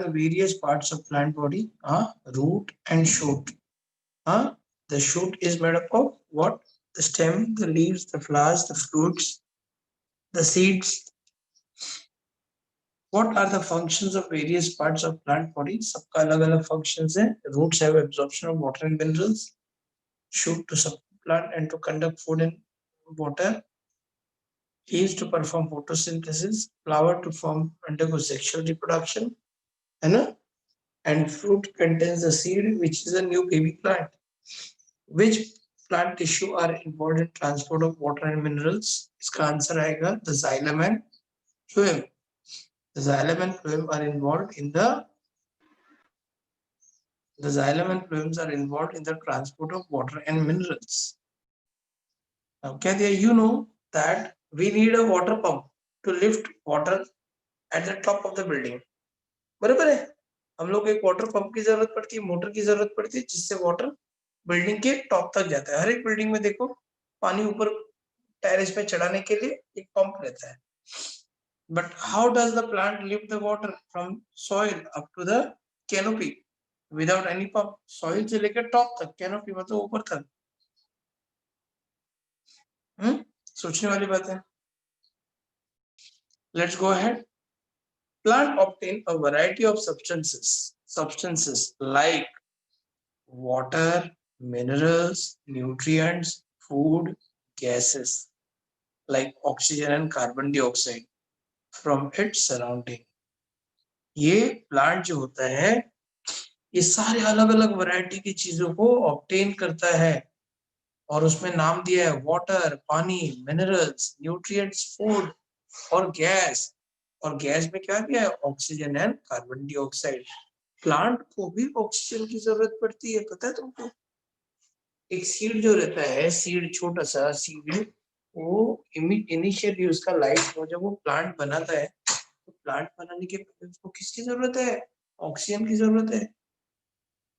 the various parts of plant body? Root and shoot. The shoot is made up of what? The stem, the leaves, the flowers, the fruits, the seeds. What are the functions of various parts of plant body? सबका अलग अलग functions है. Roots have absorption of water and minerals. Shoot to support plant and to conduct food and water. Leaves to perform photosynthesis. Flower to undergo sexual reproduction. है ना? And fruit contains the seed, which is a new baby plant. Which plant tissue are involved in transport of water and minerals? इसका answer आएगा the xylem and phloem. The xylem and phloem are involved in the xylem and phloems are involved in the transport of water and minerals. Now, Katia, you know that we need a water pump to lift water at the top of the building. बराबर है? हम लोग को एक water pump की जरूरत पड़ती है, मोटर की जरूरत पड़ती है, जिससे वाटर बिल्डिंग के टॉप तक जाता है. हर एक बिल्डिंग में देखो पानी ऊपर टेरेस पे चढ़ाने के लिए एक पंप रहता है. But how does the plant lift the water from soil up to the canopy without any pump? Soil से लेकर टॉप तक, कैनोपी मतलब ऊपर तक. सोचने वाली बात है. Let's go ahead. Plant obtain a variety of substances like water, minerals, nutrients, food, gases like oxygen and carbon dioxide from its surrounding. ये प्लांट जो होता है ये सारे अलग अलग वैरायटी की चीजों को ऑब्टेन करता है और उसमें नाम दिया है वाटर, पानी, मिनरल्स, न्यूट्रिएंट्स, फूड और गैस. और गैस में क्या दिया है? Oxygen and carbon dioxide. Plant को भी ऑक्सीजन की जरूरत पड़ती है, पता है तुमको? एक सीड जो रहता है, सीड छोटा सा सीड, वो इनिशियली उसका लाइफ जब वो प्लांट बनाता है तो प्लांट बनाने के पहले उसको किसकी जरूरत है? ऑक्सीजन की जरूरत है.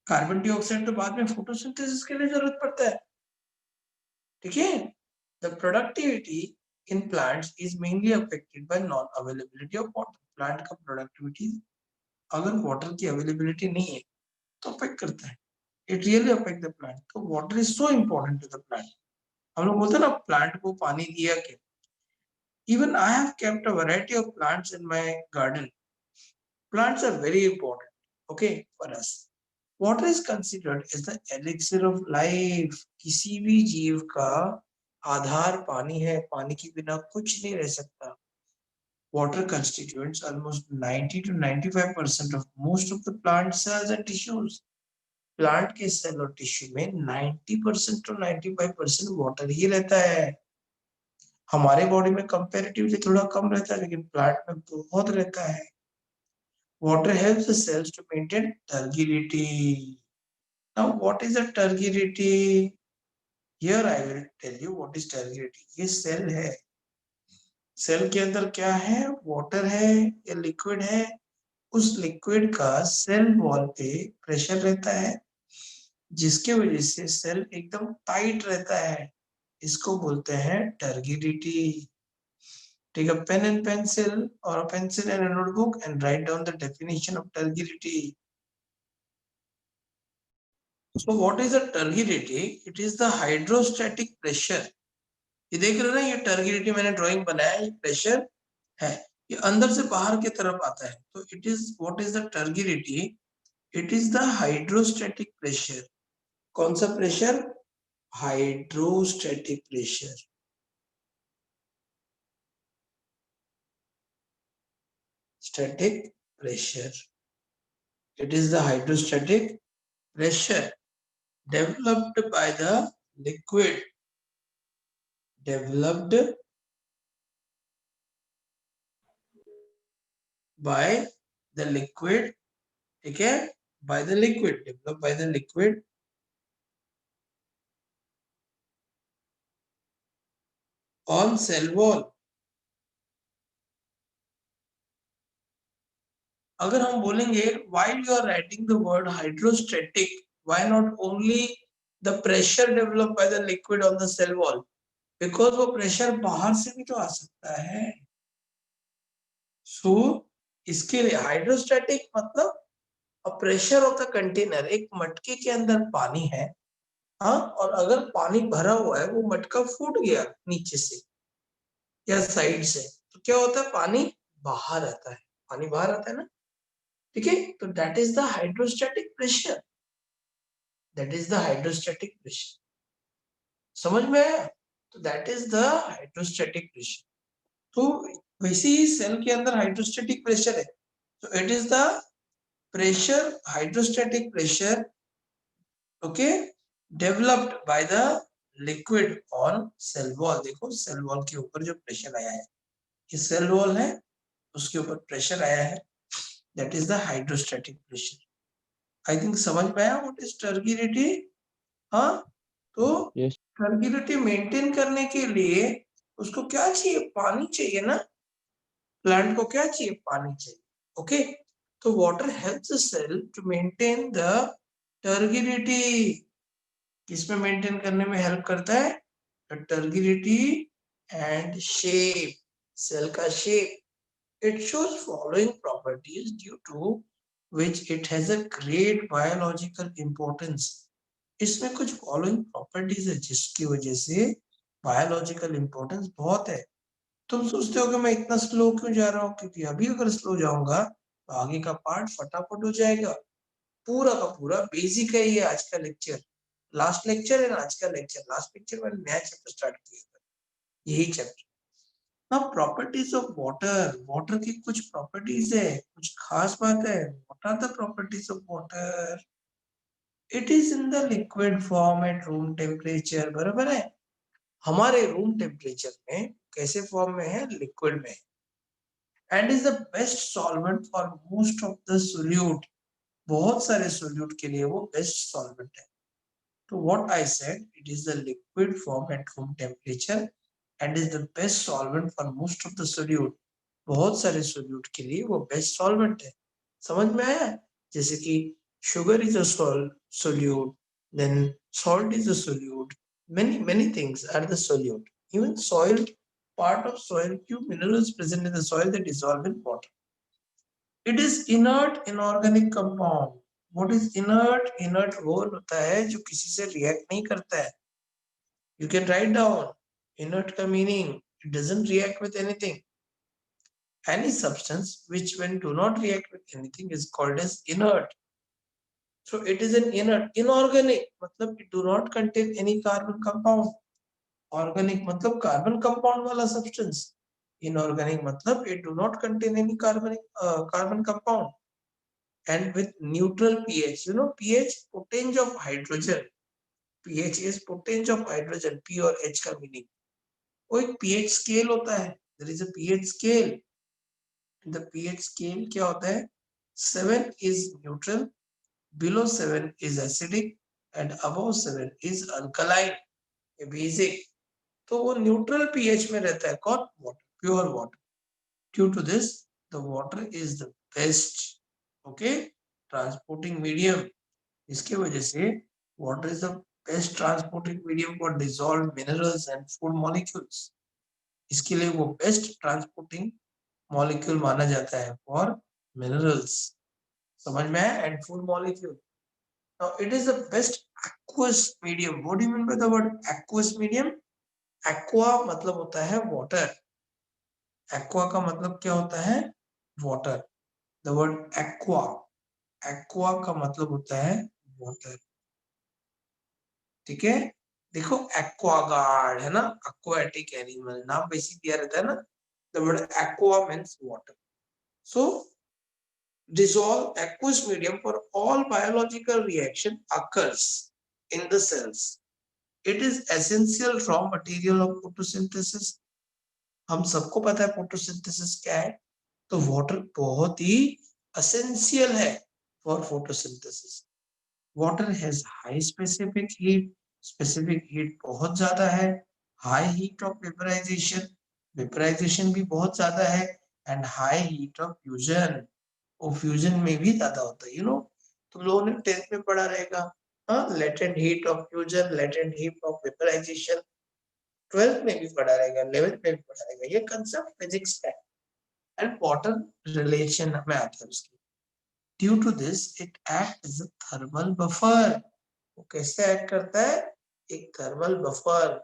कार्बन डाइऑक्साइड तो बाद में फोटोसिंथेसिस के लिए जरूरत पड़ता है. ठीक है? The productivity in plants is mainly affected by non availability of water. Plant का प्रोडक्टिविटी अगर वाटर की अवेलेबिलिटी नहीं है तो अफेक्ट करता है. It really affect the plant. तो water is so important to the plant. हम लोग बोलते हैं ना प्लांट को पानी दिया के. Even I have kept a variety of plants in my garden. Plants are very important, okay, for us. Water is considered as the elixir of life. किसी भी जीव का आधार पानी है. पानी के बिना कुछ नहीं रह सकता. Water constitutes almost 90 to 95% of most of the plant cells and tissues. Plant के सेल और टिश्यू में 90% to 95% वाटर ही रहता है. हमारे बॉडी में कंपैरेटिवली थोड़ा कम रहता है लेकिन प्लांट में बहुत रहता है. Water helps the cells to maintain turgidity. Now, what is a turgidity? Here I will tell you what is turgidity. ये सेल है. सेल के अंदर क्या है? वाटर है या लिक्विड है. उस लिक्विड का सेल वॉल पे प्रेशर रहता है जिसके वजह से सेल एकदम टाइट रहता है. इसको बोलते हैं टर्गिडिटी. Take a pen and pencil or a pencil and a notebook and write down the definition of turgidity. So what is a turgidity? It is the hydrostatic pressure. ये देख रहे हो ना, ये टर्गिडिटी मैंने ड्राइंग बनाया, ये प्रेशर है, ये अंदर से बाहर की तरफ आता है. तो it is what is the turgidity? It is the hydrostatic pressure. कौन सा pressure? Hydrostatic pressure. Static pressure. It is the hydrostatic pressure developed by the liquid. Developed by the liquid. ठीक है? By the liquid. Developed by the liquid on cell wall. अगर हम बोलेंगे while you are writing the word hydrostatic, why not only the pressure developed by the liquid on the cell wall? Because वो pressure बाहर से भी तो आ सकता है. So इसके लिए हाइड्रोस्टैटिक मतलब प्रेशर ऑफ द कंटेनर, एक मटके के अंदर पानी है, हाँ, और अगर पानी भरा हुआ है, वो मटका फूट गया नीचे से या साइड से, तो क्या होता है, पानी बाहर आता है, पानी बाहर आता है ना, ठीक है। तो that is the hydrostatic pressure, that is the hydrostatic pressure, समझ में आया? तो that is the hydrostatic pressure. तो वैसे ही सेल के अंदर हाइड्रोस्टैटिक प्रेशर है, तो it is the pressure, hydrostatic pressure, okay, developed by the liquid on sale wall. देखो सेल वॉल के ऊपर जो प्रेशर आया है, ये सेल वॉल है, उसके ऊपर प्रेशर आया है, that is the hydrostatic pressure. I think समझ में आया व्हाट इज टर्गिडिटी। हाँ, तो Yes. टर्गिडिटी मेंटेन करने के लिए उसको क्या चाहिए, पानी चाहिए ना, प्लांट को क्या चाहिए, पानी चाहिए, ओके। तो water helps the cell to maintain the turgidity, किसमें मेंटेन करने में हेल्प करता है, टर्गिडिटी एंड शेप, सेल का shape. It shows following properties due to which it has a great biological importance. इसमें कुछ फॉलोइंग प्रॉपर्टीज है जिसकी वजह से बायोलॉजिकल इंपॉर्टेंस बहुत है। तुम सोचते हो कि मैं इतना स्लो क्यों जा रहा हूँ, क्योंकि अभी अगर स्लो जाऊंगा तो आगे का पार्ट फटाफट हो जाएगा। पूरा का पूरा बेसिक है ये आज का लेक्चर, लास्ट लेक्चर है ना आज का लेक्चर, लास्ट लेक्चर में नया चैप्टर स्टार्ट किया था, यही chapter. Now properties of water, water की कुछ प्रॉपर्टीज है, कुछ खास बात है। What are the properties of water? It is in the liquid form at room temperature, बराबर है। हमारे रूम टेम्परेचर में कैसे फॉर्म में है, लिक्विड में, and is the best solvent for most of the solute, बहुत सारे सोल्यूट के लिए वो बेस्ट सॉल्वेंट है। तो what I said, it is the liquid form at room temperature and is the best solvent for most of the solute, बहुत सारे solute के लिए वो बेस्ट सॉल्वेंट है। समझ में आया? जैसे कि sugar is a solute, then salt is a solute, many things are the solute, even soil, part of soil, few minerals present in the soil that dissolve in water. It is inert inorganic compound. What is inert? Inert वो होता है जो किसी से react नहीं करता है। You can write down inert का meaning, it doesn't react with anything. Any substance which when do not react with anything is called as inert. So it is an inert. Inorganic मतलब it do not contain any carbon compound. Organic मतलब carbon compound वाला substance. Inorganic मतलब it do not contain any carbon compound. And with neutral pH, you know pH, potential of hydrogen. pH is potential of hydrogen. P और H का meaning. वो एक pH scale होता है. There is a pH scale. The pH scale क्या होता है? 7 is neutral, below 7 is acidic, and above 7 is alkaline, basic. तो वो neutral pH में रहता है कौन? Water, pure water. Due to this, the water is the best, okay, transporting medium. इसके वजह से water is the best transporting medium for dissolved minerals and food molecules. इसके लिए वो best transporting molecule माना जाता है for minerals, समझ में आया, and food molecule. Now it is the best aqueous medium. What do you mean by the word aqueous medium? Aqua मतलब होता है water. Aqua का मतलब क्या होता है? Water. The word aqua, aqua का मतलब होता है water. ठीक है, देखो एक्वागार्ड है ना, aquatic animal, नाम वैसे दिया रहता है ना। The word aqua means water. So dissolve aqueous medium for all biological reaction occurs in the cells. It is essential raw material of photosynthesis. हम सबको पता है photosynthesis क्या है, तो water बहुत ही essential है for photosynthesis. Water has high specific heat, specific heat बहुत ज्यादा है, high heat of vaporization, vaporization भी बहुत ज्यादा है, and high heat of fusion, वो फ्यूजन में भी ज्यादा होता है। यू नो, तुम लोगों ने 10th में पढ़ा रहेगा, हाँ, latent heat of fusion, latent heat of vaporisation, 12th में भी पढ़ा रहेगा, 11th में भी पढ़ा रहेगा, ये कंसेप्ट फिजिक्स का है। एंड वाटर रिलेशन में आता है उसकी। Due to this it act as a thermal buffer. वो कैसे एक्ट करता है? एक thermal buffer.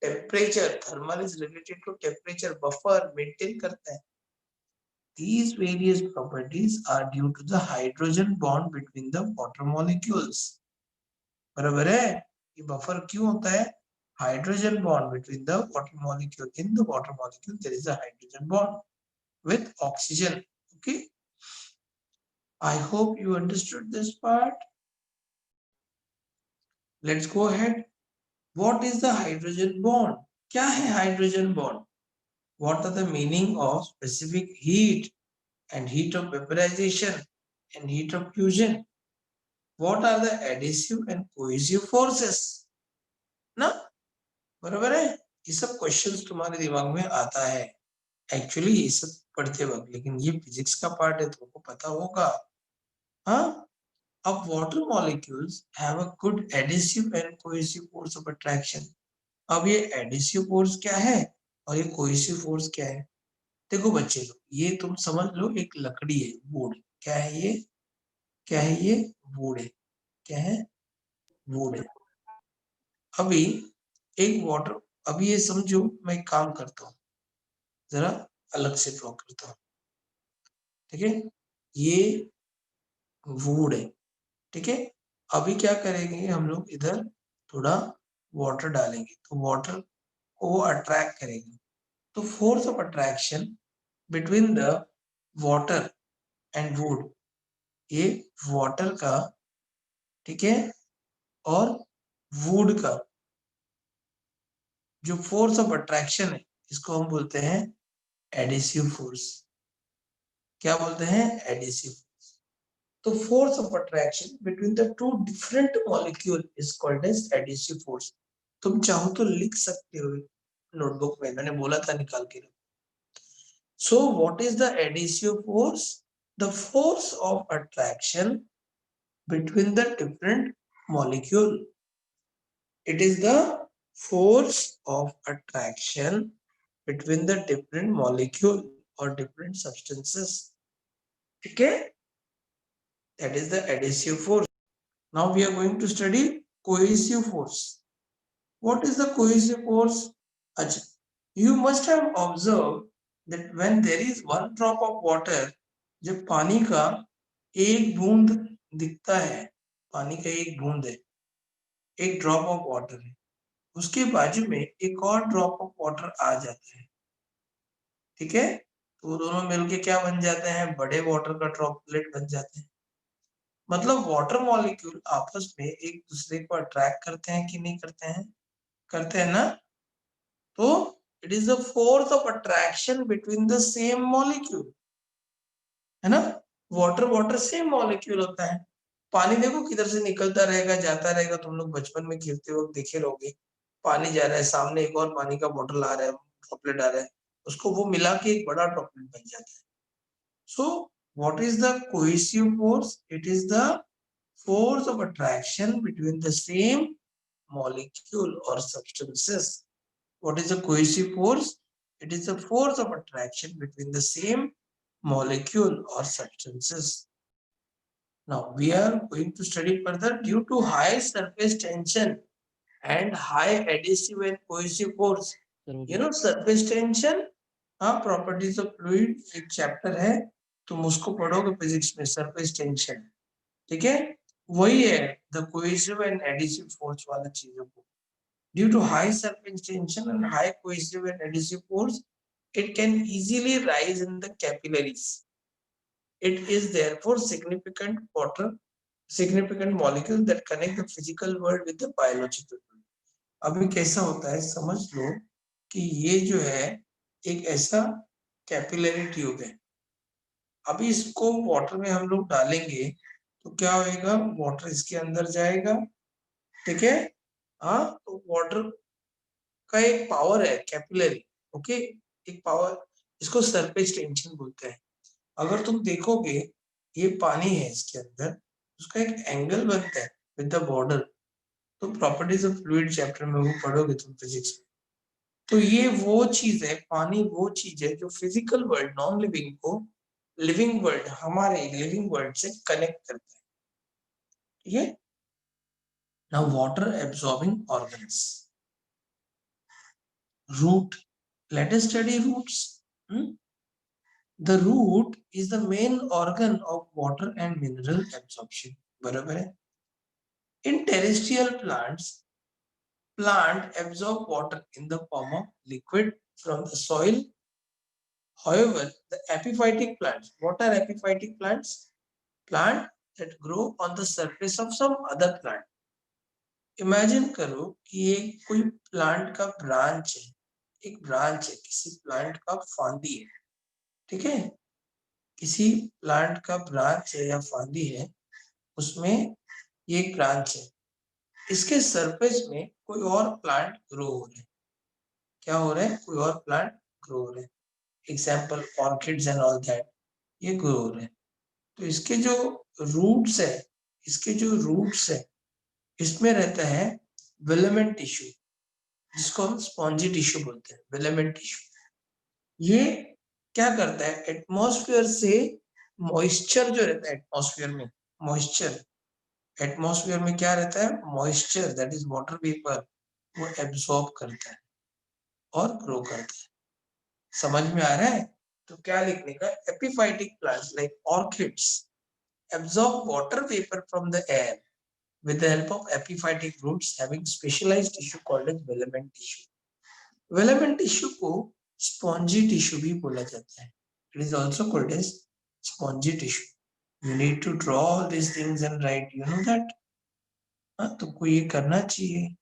Temperature, thermal is related to temperature, buffer maintain करता है। These various properties are due to the hydrogen bond between the water molecules. बराबर है? ये बफर क्यों होता है? Hydrogen bond between the water molecule. In the water molecule there is a hydrogen bond with oxygen. Okay, I hope you understood this part. Let's go ahead. What is the hydrogen bond? क्या है hydrogen bond? What are the meaning of specific heat and heat of vaporization and heat of fusion? What are the adhesive and cohesive forces? ना, बराबर है? ये सब questions तुम्हारे दिमाग में आता है एक्चुअली ये सब पढ़ते वक्त, लेकिन ये फिजिक्स का पार्ट है, तुमको पता होगा। हाँ, अब water molecules have a good adhesive and cohesive force of attraction. अब ये एडहेसिव फोर्स क्या है और ये कोहेसिव फोर्स क्या है? देखो बच्चे लोग, ये तुम समझ लो, एक लकड़ी है, वुड। क्या है ये? क्या है ये? वुड है। क्या है? वुड है। अभी एक वाटर, अभी ये समझो, मैं एक काम करता हूँ, जरा अलग से ड्रॉ करता हूँ। ठीक है, ये वुड है। ठीक है, अभी क्या करेंगे हम लोग, इधर थोड़ा वाटर डालेंगे तो वाटर को अट्रैक्ट करेंगे। तो force of attraction between the water and would, ये वाटर का, ठीक है, और वुड का जो फोर्स ऑफ अट्रैक्शन है, इसको हम बोलते हैं एडिसिव फोर्स। क्या बोलते हैं? एडिसिव। तो force of attraction between the two different molecule is called as adhesive force. तुम चाहो तो लिख सकते हो नोटबुक में, मैंने बोला था निकाल के रखो। So what is the adhesive force? The force of attraction between the different molecule. It is the force of attraction between the different molecule or different substances. Okay, that is the adhesive force. Now we are going to study cohesive force. What is the cohesive force? Achha, you must have observed that when there is one drop of water, जब पानी का एक बूंद दिखता है, पानी का एक बूंद है, एक ड्रॉप ऑफ वाटर है, उसके बाजू में एक और ड्रॉप ऑफ वाटर आ जाता है। ठीक है, तो दोनों मिलके क्या बन जाते हैं? बड़े वाटर का ड्रॉपलेट बन जाते हैं। मतलब वाटर मॉलिक्यूल आपस में एक दूसरे को अट्रैक्ट करते हैं कि नहीं करते हैं? करते हैं ना। तो it is the force of attraction between the same molecule, है ना। वाटर वाटर सेम मॉलिक्यूल होता है। पानी देखो किधर से निकलता रहेगा, जाता रहेगा। तुम लोग बचपन में खेलते वक्त देखे रहोगे, पानी जा रहा है, सामने एक और पानी का बोतल आ रहा है, ड्रॉपलेट आ रहा है, उसको वो मिला के एक बड़ा ड्रॉपलेट बन जाता है। So what is the cohesive force? It is the force of attraction between the same molecule or substances. What is a cohesive force? It is the force of attraction between the same molecule or substances. Now we are going to study further. Due to high surface tension and high adhesive and cohesive force, you know surface tension, हाँ, properties of fluid एक chapter है, तुम उसको पढ़ोगे physics में, surface tension. ठीक है, वही है the cohesive and adhesive force वाला चीजों को। Due to high surface tension and high cohesive and adhesive force, it can easily rise in the capillaries. It is therefore significant molecule that connect the physical world with the biological world. अभी कैसा होता है समझ लो कि ये जो है एक ऐसा कैपिलरी ट्यूब है। अभी इसको वाटर में हम लोग डालेंगे तो क्या होएगा? वाटर इसके अंदर जाएगा। ठीक है, हाँ, तो वाटर का एक पावर है कैपिलरी। ओके, एक पावर, इसको सरफेस टेंशन बोलते हैं। अगर तुम देखोगे ये पानी है, इसके अंदर उसका एक एंगल बनता है विद द बॉर्डर। तो प्रॉपर्टीज ऑफ फ्लूइड चैप्टर में वो पढ़ोगे तुम फिजिक्स में। तो ये वो चीज है, पानी वो चीज है जो फिजिकल वर्ल्ड नॉन लिविंग को लिविंग वर्ल्ड, हमारे लिविंग वर्ल्ड से कनेक्ट करता है। ठीक है। Now water absorbing organs, root. Let us study roots. The root is the main organ of water and mineral absorption. बराबर है. In terrestrial plants, plant absorb water in the form of liquid from the soil. However, the epiphytic plants, what are epiphytic plants? Plant that grow on the surface of some other plant. Imagine करो कि ये कोई plant का branch है, एक branch है, किसी plant का फांदी है, ठीक है, किसी प्लांट का ब्रांच है या फांदी है, उसमें ये एक ब्रांच है, इसके सरफेस में कोई और प्लांट ग्रो हो रहे हैं। क्या हो रहा है? कोई और प्लांट ग्रो हो रहे हैं। Example orchids and all that, ये ग्रो हो रहे हैं। तो इसके जो रूट्स है, इसके जो रूट्स है, इसमें रहता है विलामेंट टिश्यू, जिसको हम स्पॉन्जी टिश्यू बोलते हैं, विलामेंट टिश्यू। ये क्या करता है? एटमॉस्फेयर से मॉइस्चर जो रहता है एटमॉस्फेयर में, मॉइस्चर, एटमॉस्फेयर में क्या रहता है? Moisture, that is water vapour, वो एब्सॉर्ब करता है और ग्रो करता है। समझ में आ रहा है? तो क्या लिखने का? Epiphytic plants like orchids absorb water vapor from the air with the help of epiphytic roots having specialized tissue called as filament tissue. Filament tissue को spongy tissue भी बोला जाता है. It is also called as spongy tissue. You need to draw all these things and write. You know that? हाँ, तुमको ये करना चाहिए.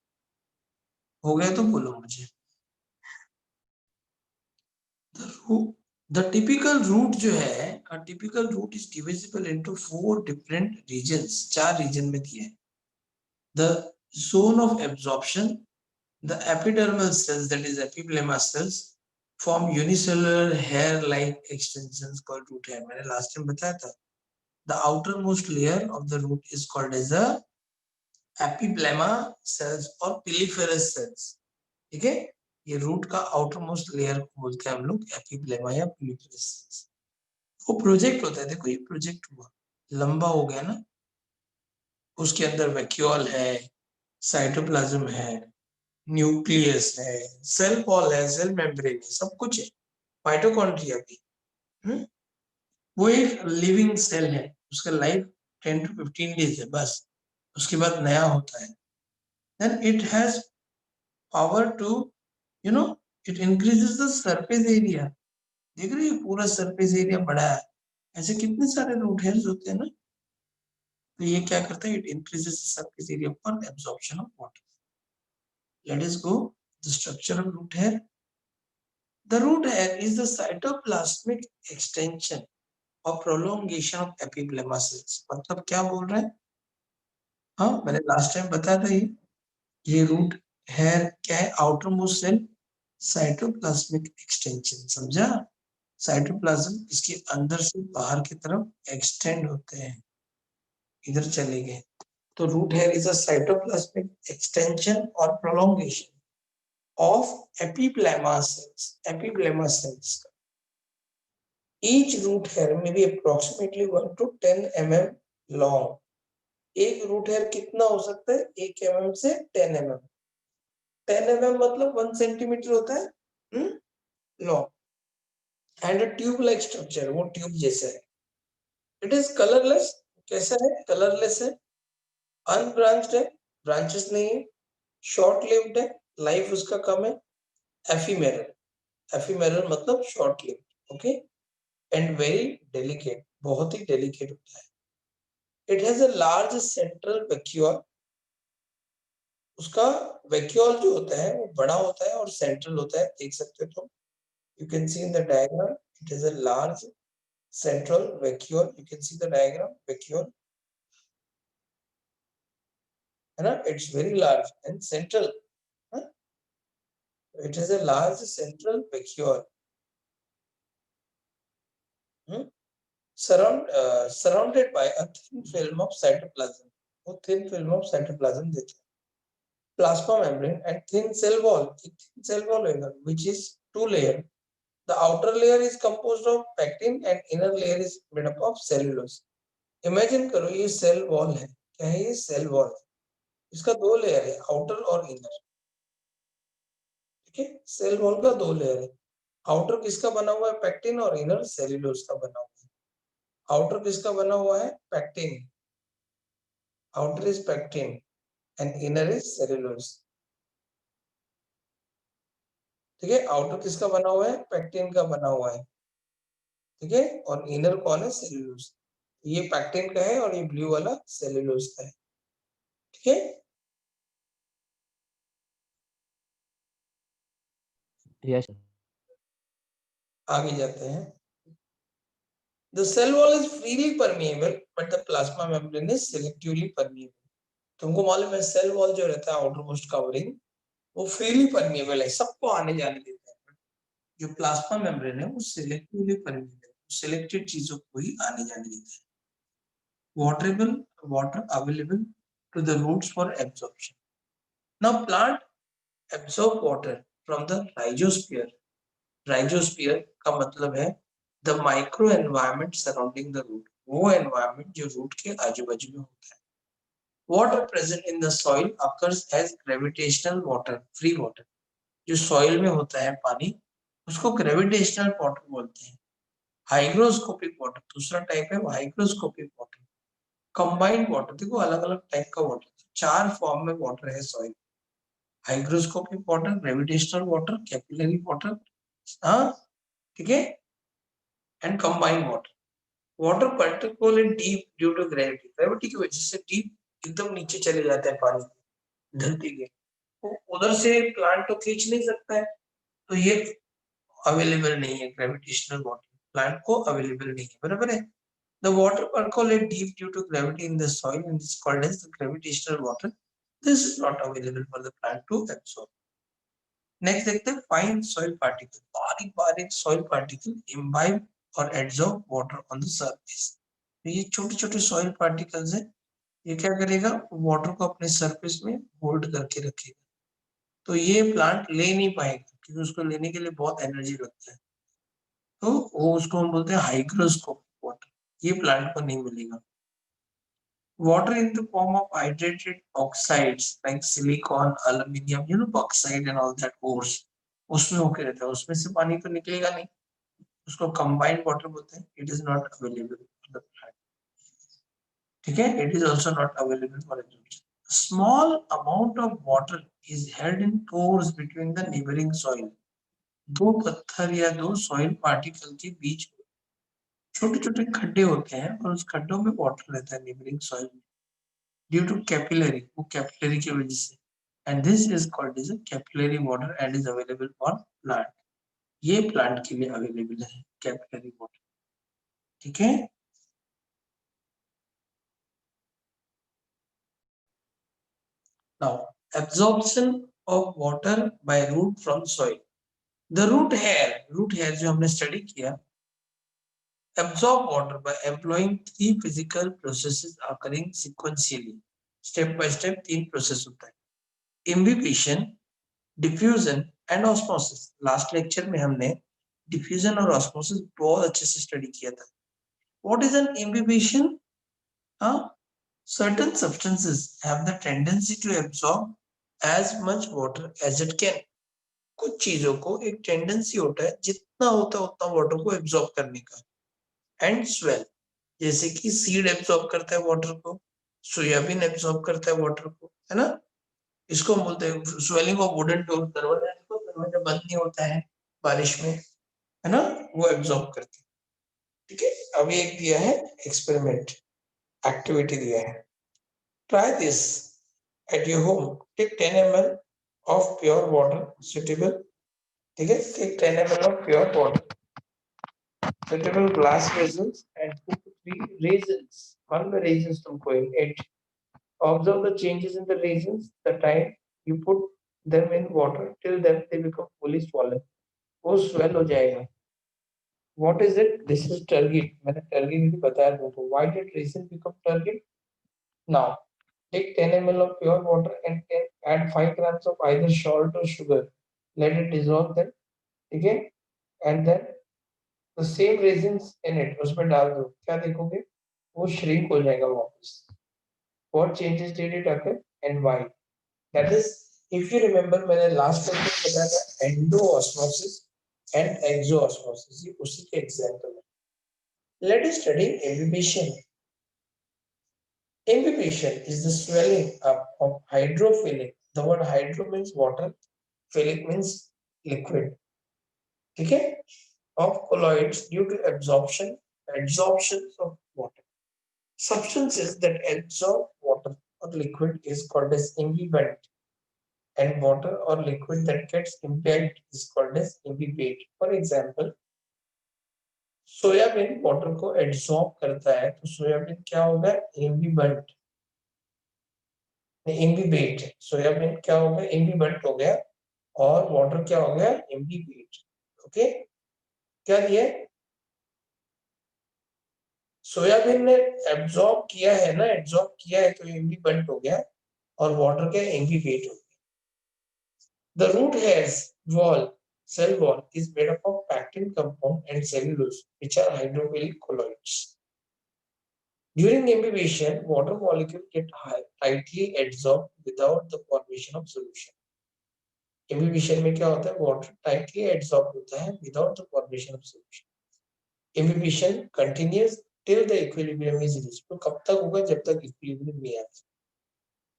हो गया तो बोलो मुझे. The typical root जो है, a typical root is divisible into 4 different regions. 4 region में दिए हैं. The zone of absorption, the epidermal cells, that is epiblema cells, form unicellular hair-like extensions called root hair. मैंने last time बताया था. The outermost layer of the root is called as the epiblema cells or piliferous cells. ठीक है. ये root का outer most layer को बोलते हैं हम लोग एपिब्लेमा या पिलिफेरस सेल्स. वो प्रोजेक्ट होता है. देखो ये प्रोजेक्ट हुआ, लंबा हो गया ना, उसके अंदर वैक्यूल है, साइटोप्लाज्म है, न्यूक्लियस है, सेल वॉल है, सेल मेम्ब्रेन है, सब कुछ है, माइटोकॉन्ड्रिया भी. वो एक लिविंग सेल है, उसका लाइफ 10 to 15 डेज है बस, उसके बाद नया होता है. Then it has power to, you know, it increases the surface area. देख रहे हो पूरा सरफेस एरिया बड़ा है. ऐसे कितने सारे रूट हेयर्स होते हैं ना. तो ये क्या करता है? It increases the surface area for absorption of water. Let us go the structure of root hair. The root hair is the cytoplasmic extension और प्रोलोंगेशन ऑफ एपिब्लेमा सेल्स. मतलब क्या बोल रहे हैं? हाँ, मैंने लास्ट टाइम बताया था ये रूट हेयर क्या है? Outermost cell, cytoplasmic extension. समझा? साइटोप्लाज्म इसके अंदर से बाहर की तरफ एक्सटेंड होते हैं. इधर चले गए. तो root hair is a cytoplasmic extension और prolongation of epiblema cells. Epiblema cells का each root hair may be approximately 1 to 10 mm long. एक रूट हेयर कितना हो सकता है? 1 mm से 10 mm. 10 mm मतलब 1 सेंटीमीटर होता है long. And a tube like structure, वो ट्यूब जैसा है. It is colourless. कैसा है? कलरलेस है. अनब्रांच्ड है, ब्रांचेस नहीं है. शॉर्ट लिव्ड है, लाइफ उसका कम है. एफिमेरल. एफिमेरल मतलब short lived. Okay. And very delicate, बहुत ही डेलिकेट होता है. It has a large central vacuole. उसका वैक्यूल जो होता है वो बड़ा होता है और सेंट्रल होता है. देख सकते हो तुम. You can see in the diagram. It has a large central vacuole. You can see the diagram. Vacuole, है ना? It's very large and central. huh? It has a large central vacuole. Surrounded by a thin film of cytoplasm. वो thin film of cytoplasm देते हैं. plasma membrane and thin cell wall. एक thin cell wall होगा, which is two layer. The outer layer is composed of pectin and inner layer is made up of cellulose. Imagine करो ये cell wall है, क्या है ये cell wall? इसका दो लेयर है, outer और inner. ठीक है, cell wall का दो लेयर है. outer किसका बना हुआ है? pectin और inner cellulose का बना हुआ है. outer किसका बना हुआ है? pectin. outer is pectin and inner is cellulose. ठीक है, आउटर किसका बना हुआ है? पैक्टिन का बना हुआ है. ठीक है, और इनर कौन है? सेल्यूलोज. ये पैक्टिन का है और ये ब्लू वाला सेल्यूलोज का है. ठीक है, यस आगे जाते हैं. The cell wall is freely permeable, but the plasma membrane is selectively permeable. तुमको मालूम है सेल वॉल जो रहता है आउटर मोस्ट कवरिंग, वो फ्रीली परमिएबल है, सबको आने जाने देता है. जो प्लाज्मा मेम्ब्रेन है वो सिलेक्टिवली परमिएबल है, सिलेक्टेड चीजों को ही आने जाने देता है. Water available to the roots for absorption. Now plant absorb water from the rhizosphere. Rhizosphere का मतलब है the micro environment surrounding the root. वो environment जो root के आजू बाजू में होता है. Water present in the soil occurs as gravitational water, free water. जो soil में होता है पानी, उसको gravitational water बोलते हैं. Hygroscopic water दूसरा टाइप है, hygroscopic water. कंबाइंड वाटर, देखो अलग अलग टाइप का वाटर, चार फॉर्म में वाटर है soil. Hygroscopic water, gravitational water, capillary water, हाँ ठीक है, and combined water. Water particularly deep due to gravity, gravity की वजह से डीप एकदम नीचे चले जाते हैं पानी धरती के, तो उधर से प्लांट तो खींच नहीं सकता है, तो ये अवेलेबल नहीं है. ग्रेविटेशनल वाटर प्लांट को अवेलेबल नहीं है, बराबर है. The water percolate deep due to gravity in the soil and is called as the gravitational water. This is not available for the plant to absorb. Next देखते हैं fine soil particle. बारीक बारीक soil particle imbibe और absorb water on the surface. तो ये छोटे छोटे soil particles हैं, ये क्या करेगा? water को अपने surface में hold करके रखेगा. तो ये plant ले नहीं पाएगा क्योंकि उसको लेने के लिए बहुत energy लगता है. तो वो उसको हम बोलते हैं hygroscopic water. ये plant को नहीं मिलेगा. Water in the form of hydrated oxides like silicon, aluminium, bauxite and all that ores, उसमें होके रहता है, उसमें से पानी तो निकलेगा नहीं, उसको combined water बोलते हैं. It is not available for the plant. ठीक है, it is also not available for absorption. Small amount of water is held in pores between the neighboring soil. दो पत्थर या दो soil particle के बीच छोटे छोटे खड्डे होते हैं और उस खड्डों में वाटर रहता है neighboring soil में. Due to capillary, वो capillary की वजह से, and this is called as a capillary water and is available for plant. ये plant के लिए available है capillary water. ठीक है, now absorption of water by root from soil. The root hair जो हमने study किया, absorb water by employing three physical processes occurring sequentially. Step by step तीन process होता है. Imbibition, diffusion and osmosis. Last lecture में हमने diffusion और osmosis बहुत अच्छे से स्टडी किया था. What is an imbibition? certain substances have the tendency to absorb as much water as it can. कुछ चीजों को एक टेंडेंसी होता है जितना होता है उतना वाटर को एब्जॉर्ब करने का. एंड स्वेल, जैसे कि सीड एब्जॉर्ब करता है वाटर को, सोयाबीन एब्जॉर्ब करता है वाटर को, है ना. इसको हम बोलते हैं स्वेलिंग ऑफ वुडन डोर. दरवाजा बंद नहीं होता है बारिश में, है ना, वो एब्जॉर्ब करती है. ठीक है, अभी एक दिया है एक्सपेरिमेंट, एक्टिविटी दिया है. Try this at your home. Take 10 ml of pure water suitable. ठीक है, take 10 ml of pure water suitable glass vessels and put 3 raisins. मान लो raisins तुमको 8. Observe the changes in the raisins the time you put them in water till then they become fully swollen. वो swell हो जाएगा. What is it? This is turgid. मैंने turgid भी बताया तुमको. Why did raisin become turgid? Now take 10 ml of pure water and add 5 grams of either salt or sugar, let it dissolve then, ठीक है, and then the same raisins in it उसमें डाल दो, क्या देखोगे वो shrink हो जाएगा वापस. What changes did it occur and why? That is, if you remember मैंने last time में बताया था endoosmosis and exoosmosis, ये उसी के example है. Let us study imbibition. Imbibition is the swelling up of hydrophilic. The word hydro means water, philic means liquid. ठीक है? Of colloids due to absorption of water. Substances that absorb water or liquid is called as imbibant, and water or liquid that gets imbibed is called as imbibate. For example, soybean water को absorb करता है तो soybean क्या होगा इम्बिबेंट, इम्बिबेट. Soybean क्या हो गया इम्बिबेंट हो गया और वाटर क्या हो गया इम्बिबेट. ओके, क्या दिया सोयाबीन ने एब्सॉर्ब किया है ना, एब्सॉर्ब किया है तो इम्बिबेंट हो गया और वाटर क्या इम्बिबेट हो गया. The root hairs wall cell wall is made up of pectin compound and cellulose which are hydrophilic colloids. During imbibition, water molecules get tightly adsorbed without the formation of solution. Imbibition में क्या होता है water tightly adsorbed होता है without the formation of solution. Imbibition continues till the equilibrium is reached. तो कब तक होगा जब तक equilibrium नहीं आता.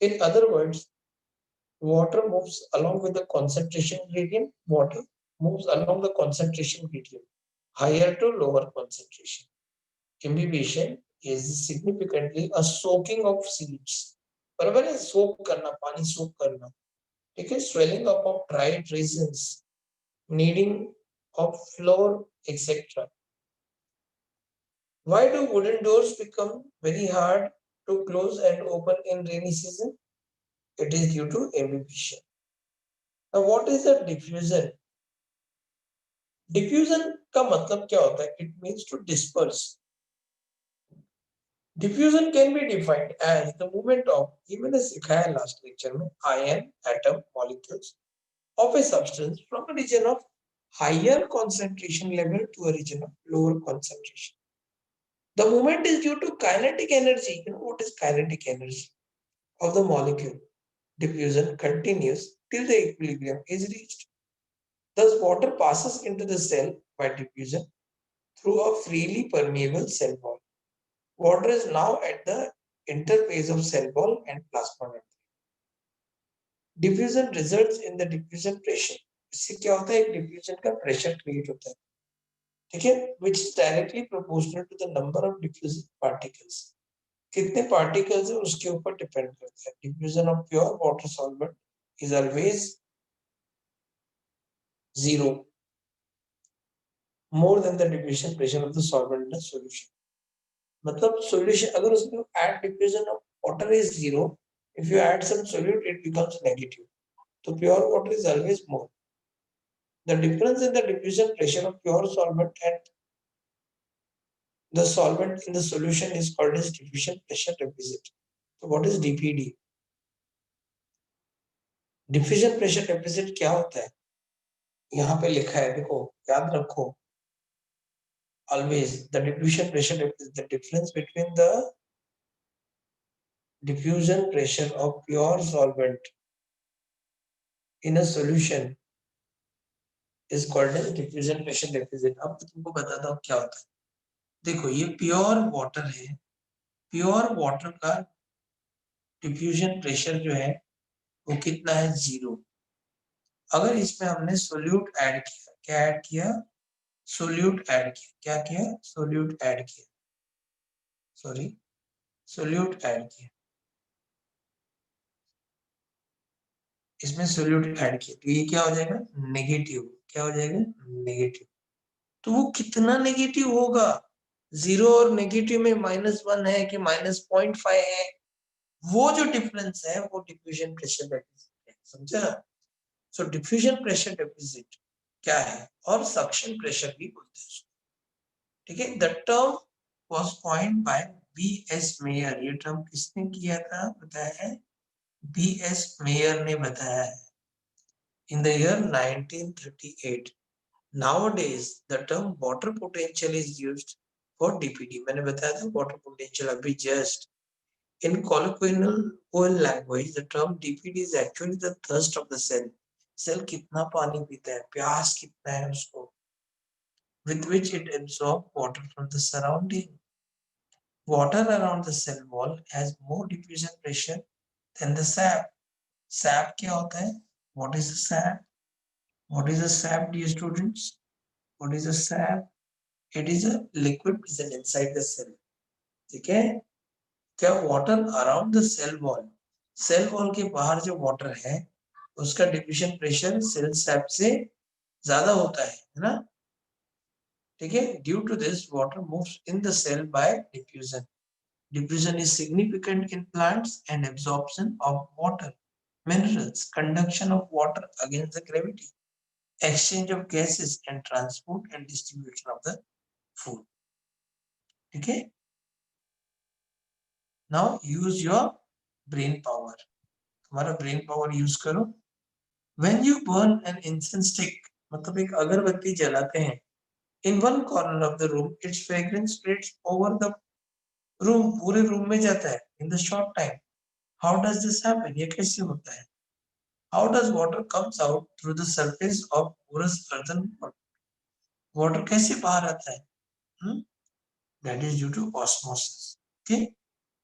In other words, water moves along with the concentration gradient. Water moves along the concentration gradient, higher to lower concentration. Imbibition is significantly a soaking of seeds. बराबर है सोक करना, पानी सोक करना. ठीक है, swelling up of dried raisins, kneading of flour, etc. Why do wooden doors become very hard to close and open in rainy season? It is due to imbibition. Now, what is the diffusion? Diffusion का मतलब क्या होता है? It means to disperse. Diffusion can be defined as the movement of, ये मैंने सिखाया last lecture में, ion, atom, molecules of a substance from a region of higher concentration level to a region of lower concentration. The movement is due to kinetic energy. You know what is kinetic energy of the molecule? Diffusion continues till the equilibrium is reached. Thus, water passes into the cell by diffusion through a freely permeable cell wall. Water is now at the interface of cell wall and plasma membrane. Diffusion results in the diffusion pressure. इससे क्या होता है? diffusion का pressure create होता है, ठीक है? Which is directly proportional to the number of diffusion particles. कितने particles है उसके ऊपर depend करता है. Diffusion of pure water solvent is always zero, more than the diffusion pressure of the solvent in a solution. मतलब solution अगर उसमें add diffusion of water is zero, if you add some solute it becomes negative. So pure water is always more. The difference in the diffusion pressure of pure solvent and the solvent in the solution is called as diffusion pressure deficit. So what is DPD? Diffusion pressure deficit क्या होता है? यहाँ पे लिखा है, देखो याद रखो. Always the diffusion pressure deficit, the difference between the diffusion pressure of pure solvent in a solution is called as diffusion pressure deficit. अब तुमको बताता हूँ क्या होता है. देखो ये प्योर वाटर है, प्योर वाटर का डिफ्यूजन प्रेशर जो है वो कितना है? जीरो. अगर इसमें हमने सोल्यूट ऐड किया, क्या ऐड किया? सोल्यूट ऐड किया. क्या किया? सोल्यूट ऐड किया, सॉरी सोल्यूट ऐड किया. इसमें सोल्यूट ऐड किया तो ये क्या हो जाएगा? नेगेटिव. क्या हो जाएगा? नेगेटिव. तो वो कितना नेगेटिव होगा? जीरो और नेगेटिव में -1 है कि -0.5 है, वो जो डिफरेंस है वो डिफ्यूजन प्रेशर डेफिसिट है. समझा? सो डिफ्यूजन प्रेशर डेफिसिट क्या है? और सक्शन प्रेशर भी बोलते हैं, ठीक है? The term was coined bye B.S. Mayor, ये टर्म किसने किया था बताया है? B.S. मेयर ने बताया है in the year 1938. Nowadays the term water potential is used for DPD. मैंने बताया था water potential अभी just. In colloquial language, the term DPD is actually the thirst of the cell. Cell कितना पानी पीता है, प्यास कितना है उसको, with which it absorbs water from the surrounding. Water around the cell wall has more diffusion pressure than the sap. Sap क्या होता है? What is the sap? What is the sap, dear students? What is the sap? It is a liquid present inside the cell. ठीक है? क्या water around the cell wall के बाहर जो water है उसका डिफ्यूजन प्रेशर सेल सैप से ज्यादा होता है ना? ठीक है? Due to this water moves in the cell by diffusion. Diffusion is significant in plants and absorption of water, minerals, conduction of water against the gravity, exchange of gases and transport and distribution of the food. ठीक है? Now use your brain power. तुम्हारा brain power use करो. When you burn an incense stick, मतलब एक अगरबत्ती जलाते हैं, in one corner of the room, its fragrance spreads over the room, पूरे रूम में जाता है in the short time. How does this happen? ये कैसे होता है? How does water comes out through the surface of porous earthen pot? Water कैसे बाहर आता है? That is due to osmosis. Okay?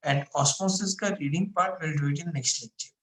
And osmosis का reading part we'll do it in next lecture.